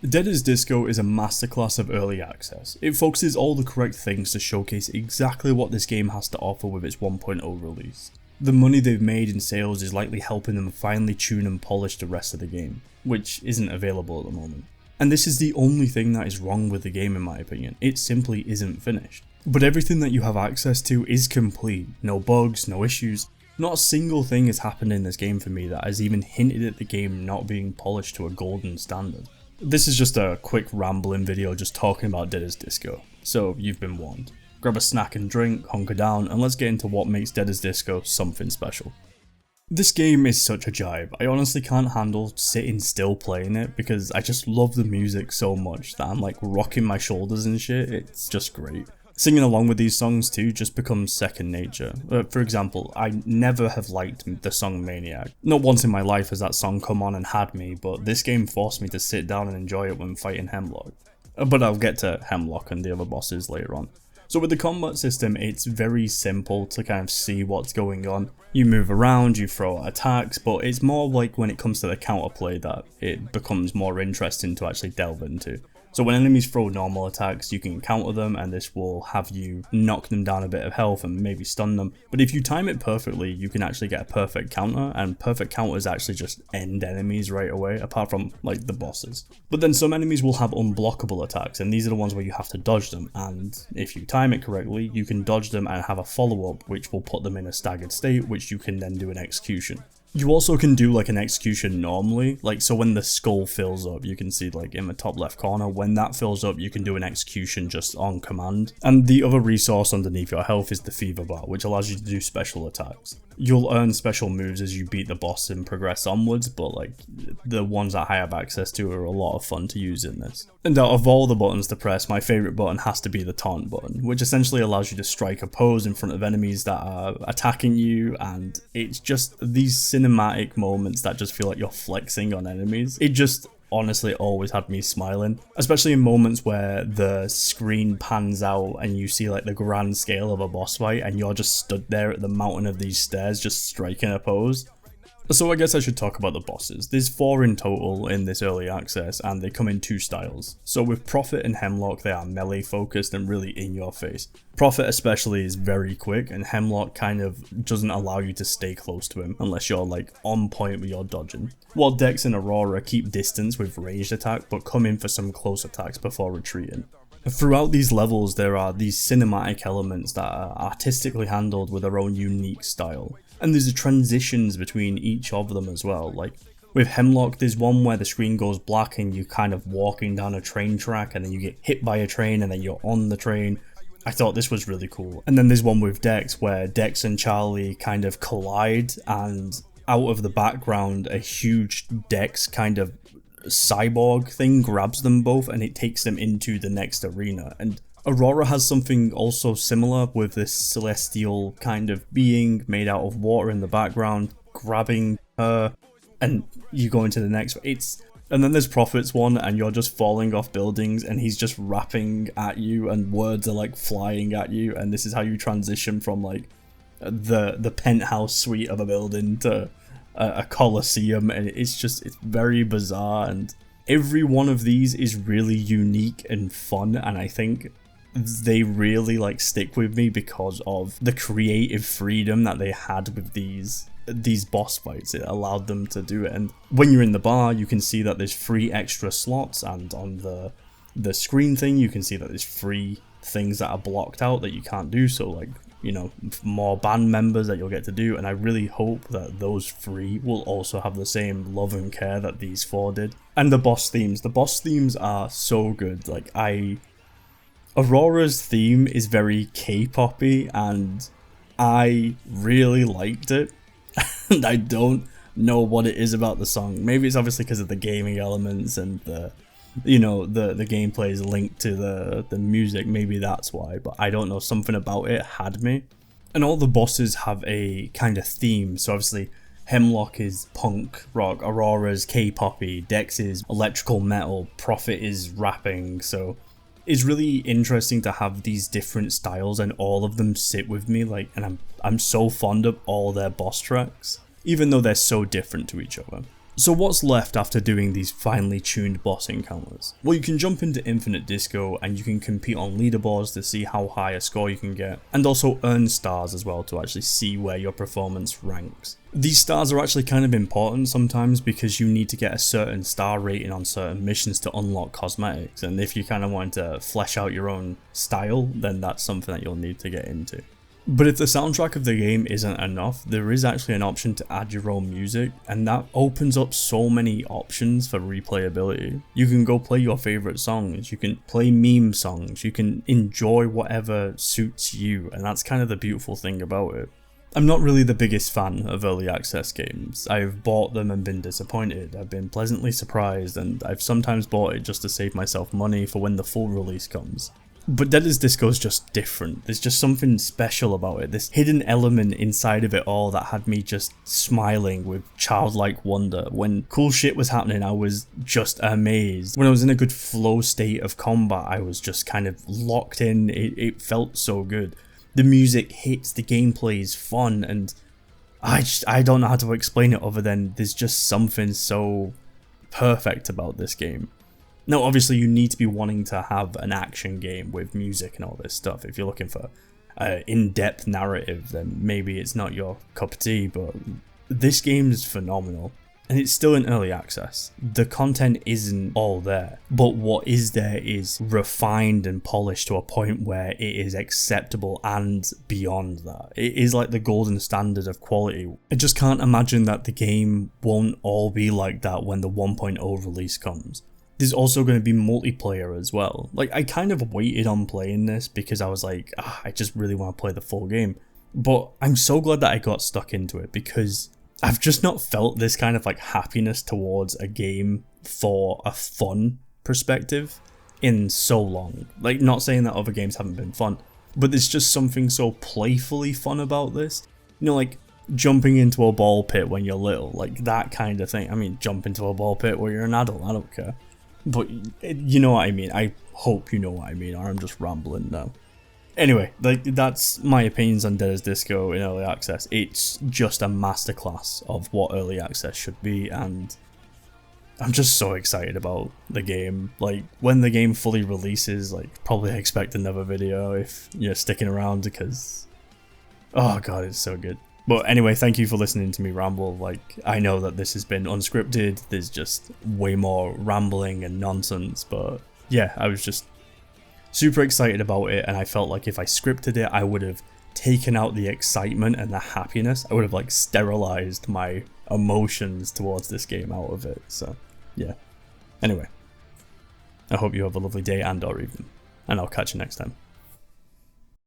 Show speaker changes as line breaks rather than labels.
Dead as Disco is a masterclass of early access. It focuses all the correct things to showcase exactly what this game has to offer with its 1.0 release. The money they've made in sales is likely helping them finally tune and polish the rest of the game, which isn't available at the moment. And this is the only thing that is wrong with the game in my opinion, it simply isn't finished. But everything that you have access to is complete, no bugs, no issues. Not a single thing has happened in this game for me that has even hinted at the game not being polished to a golden standard. This is just a quick rambling video just talking about Dead as Disco, so you've been warned. Grab a snack and drink, hunker down, and let's get into what makes Dead as Disco something special. This game is such a jibe. I honestly can't handle sitting still playing it because I just love the music so much that I'm like rocking my shoulders and shit, it's just great. Singing along with these songs too just becomes second nature. For example, I never have liked the song Maniac. Not once in my life has that song come on and had me, but this game forced me to sit down and enjoy it when fighting Hemlock. But I'll get to Hemlock and the other bosses later on. So with the combat system, it's very simple to kind of see what's going on. You move around, you throw attacks, but it's more like when it comes to the counterplay that it becomes more interesting to actually delve into. So when enemies throw normal attacks, you can counter them and this will have you knock them down a bit of health and maybe stun them. But if you time it perfectly, you can actually get a perfect counter, and perfect counters actually just end enemies right away, apart from like the bosses. But then some enemies will have unblockable attacks, and these are the ones where you have to dodge them, and if you time it correctly, you can dodge them and have a follow-up which will put them in a staggered state, which you can then do an execution. You also can do like an execution normally, like so when the skull fills up, you can see like in the top left corner, when that fills up you can do an execution just on command. And the other resource underneath your health is the fever bar, which allows you to do special attacks. You'll earn special moves as you beat the boss and progress onwards, but like the ones that I have access to are a lot of fun to use in this. And out of all the buttons to press, my favourite button has to be the taunt button, which essentially allows you to strike a pose in front of enemies that are attacking you, and it's just these cinematic moments that just feel like you're flexing on enemies. It just honestly always had me smiling, especially in moments where the screen pans out and you see like the grand scale of a boss fight and you're just stood there at the mountain of these stairs just striking a pose. So I guess I should talk about the bosses. There's 4 in total in this early access and they come in 2 styles. So with Prophet and Hemlock, they are melee focused and really in your face. Prophet especially is very quick, and Hemlock kind of doesn't allow you to stay close to him unless you're like on point with your dodging. While Dex and Aurora keep distance with ranged attack but come in for some close attacks before retreating. Throughout these levels there are these cinematic elements that are artistically handled with their own unique style. And there's transitions between each of them as well. Like with Hemlock, there's one where the screen goes black and you're kind of walking down a train track and then you get hit by a train and then you're on the train. I thought this was really cool. And then there's one with Dex where Dex and Charlie kind of collide, and out of the background a huge Dex kind of cyborg thing grabs them both and it takes them into the next arena. And Aurora has something also similar with this celestial kind of being made out of water in the background grabbing her, and you go into the next. And then there's Prophet's one and you're just falling off buildings and he's just rapping at you and words are like flying at you, and this is how you transition from like the penthouse suite of a building to a coliseum, and it's very bizarre, and every one of these is really unique and fun, and I think they really like stick with me because of the creative freedom that they had with these boss fights. It allowed them to do it, and when you're in the bar you can see that there's 3 extra slots, and on the screen thing you can see that there's 3 things that are blocked out that you can't do, so like, you know, more band members that you'll get to do, and I really hope that those 3 will also have the same love and care that these 4 did. And the boss themes are so good. Like Aurora's theme is very K-poppy and I really liked it. And I don't know what it is about the song. Maybe it's obviously because of the gaming elements and the gameplay is linked to the music. Maybe that's why, but I don't know, something about it had me. And all the bosses have a kind of theme. So obviously Hemlock is punk rock, Aurora's K-poppy, Dex is electrical metal, Prophet is rapping. So it's really interesting to have these different styles and all of them sit with me, like, and I'm so fond of all their boss tracks, even though they're so different to each other. So what's left after doing these finely tuned boss encounters? Well, you can jump into Infinite Disco and you can compete on leaderboards to see how high a score you can get, and also earn stars as well to actually see where your performance ranks. These stars are actually kind of important sometimes because you need to get a certain star rating on certain missions to unlock cosmetics, and if you kind of want to flesh out your own style, then that's something that you'll need to get into. But if the soundtrack of the game isn't enough, there is actually an option to add your own music, and that opens up so many options for replayability. You can go play your favourite songs, you can play meme songs, you can enjoy whatever suits you, and that's kind of the beautiful thing about it. I'm not really the biggest fan of early access games. I've bought them and been disappointed. I've been pleasantly surprised, and I've sometimes bought it just to save myself money for when the full release comes. But Dead's Disco is just different. There's just something special about it. This hidden element inside of it all that had me just smiling with childlike wonder. When cool shit was happening, I was just amazed. When I was in a good flow state of combat, I was just kind of locked in. It felt so good. The music hits, the gameplay is fun, and I don't know how to explain it other than there's just something so perfect about this game. Now, obviously, you need to be wanting to have an action game with music and all this stuff. If you're looking for an in-depth narrative, then maybe it's not your cup of tea, but this game is phenomenal. And it's still in early access. The content isn't all there, but what is there is refined and polished to a point where it is acceptable and beyond that. It is like the golden standard of quality. I just can't imagine that the game won't all be like that when the 1.0 release comes. There's also going to be multiplayer as well. Like, I kind of waited on playing this because I was like, I just really want to play the full game. But I'm so glad that I got stuck into it because I've just not felt this kind of like happiness towards a game for a fun perspective in so long. Like, not saying that other games haven't been fun, but there's just something so playfully fun about this. You know, like jumping into a ball pit when you're little, like that kind of thing. I mean, jump into a ball pit where you're an adult, I don't care. But you know what I mean. I hope you know what I mean, or I'm just rambling now. Anyway, like that's my opinions on Dead's Disco in early access. It's just a masterclass of what early access should be, and I'm just so excited about the game. Like, when the game fully releases, like, probably expect another video if you're sticking around because, oh god, it's so good. But anyway, thank you for listening to me ramble. Like, I know that this has been unscripted, there's just way more rambling and nonsense, but yeah, I was just super excited about it, and I felt like if I scripted it, I would have taken out the excitement and the happiness. I would have like sterilized my emotions towards this game out of it, so yeah. Anyway, I hope you have a lovely day and or evening, and I'll catch you next time.